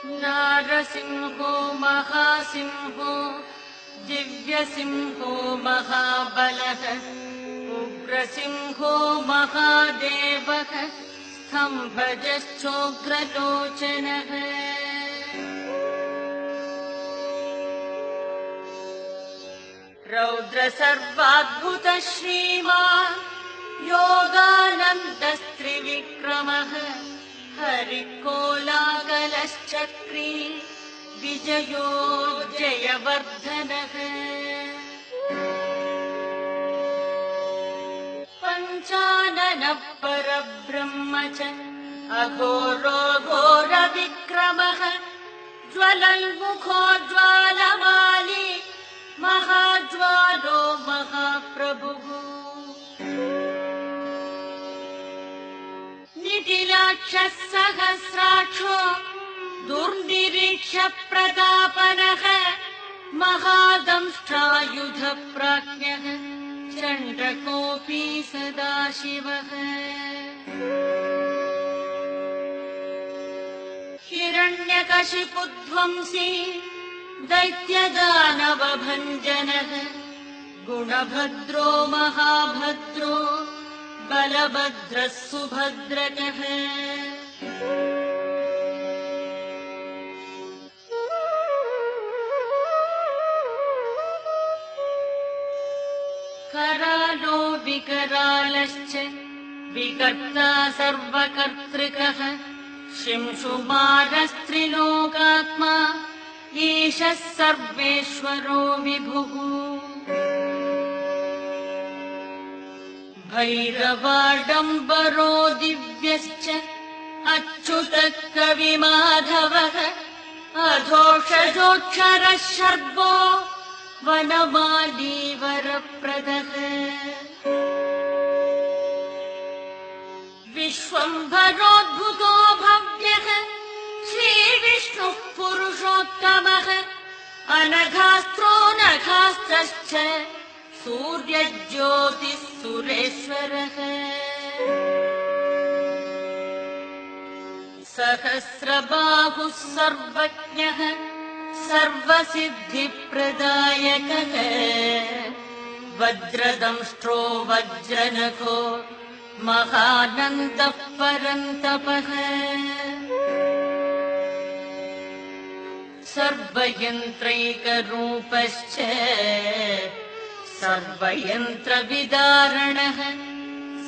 नारसिंहो महासिंहो दिव्यसिंहो महाबलः उग्रसिंहो महादेवः स्तम्भजश्चोग्रलोचनः रौद्रसर्वाद्भुतः श्रीमान् योगानन्दस्त्रिविक्रमः हरिकोलाकलश्चक्री विजयो जयवर्धनः पञ्चाननः परब्रह्म च अघोरो घोरविक्रमः ज्वलन्मुखो ज्वालमाली महाज्वालो महाप्रभुः निटिलाक्षः सहस्राक्षो दुर्निरीक्ष्य प्रतापनः महादंष्ट्रायुधप्राज्ञः चण्डकोऽपि सदाशिवः हिरण्यकशिपुध्वंसी दैत्यदानवभञ्जनः गुणभद्रो महाभद्रो बलभद्रः सुभद्रकः करालो विकरालश्च विकर्ता सर्वकर्तृकः शिंशुमारस्त्रिलोकात्मा ईशः सर्वेश्वरो विभुः भैरवाडम्बरो दिव्यश्च अच्युतः कविमाधवः अधोषजोक्षरः शर्वो वनमाली वरप्रदः विश्वम्भरोद्भुतो भव्यः श्रीविष्णुः पुरुषोत्तमः अनघास्त्रो नघास्त्रश्च सूर्यज्योतिः सुरेश्वरः सहस्रबाहुः सर्वज्ञः सर्वसिद्धिप्रदायकः वज्रदंष्ट्रो वज्रनखो महानन्दः परन्तपः सर्वयन्त्रैकरूपश्च सर्वयन्त्रविदारणः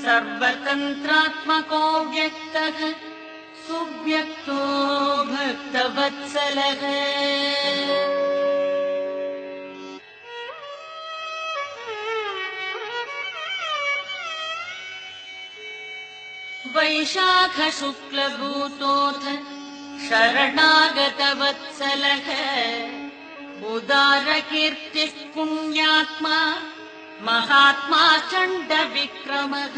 सर्वतन्त्रात्मको व्यक्तः सुव्यक्तो भक्तवत्सलः वैशाखशुक्लभूतोऽथ शरणागतवत्सलः उदारकीर्तिः पुण्यात्मा महात्मा चण्डविक्रमः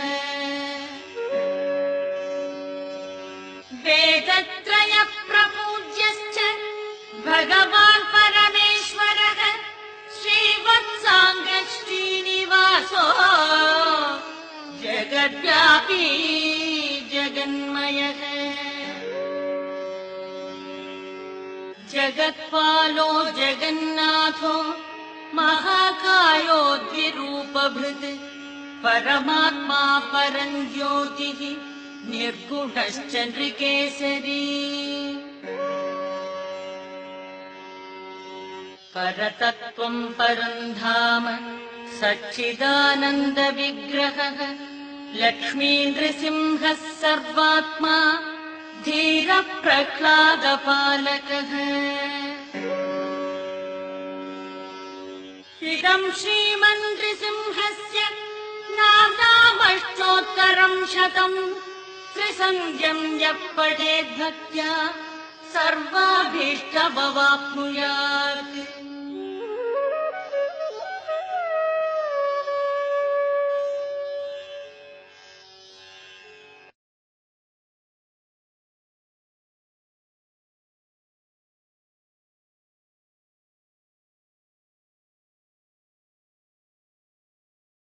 वेदत्रयप्रपूज्यश्च भगवान् परमेश्वरः श्रीवत्साङ्गः श्रीनिवासो जगद्व्यापी जगन्मयः जगत्पालो जगन्नाथो महाकायो द्विरूपभृत् परमात्मा परञ्ज्योतिः निर्गुणश्च नृकेसरी परतत्त्वम् परम् धाम सच्चिदानन्दविग्रहः लक्ष्मी नृसिंहः सर्वात्मा धीरप्रह्लादपालकः इदम् श्रीमन्नृसिंहस्य नाम्नामष्टोत्तरम् शतम् त्रिसन्ध्यम् यः पठेद्भक्त्या सर्वाभीष्टमवाप्नुयात्।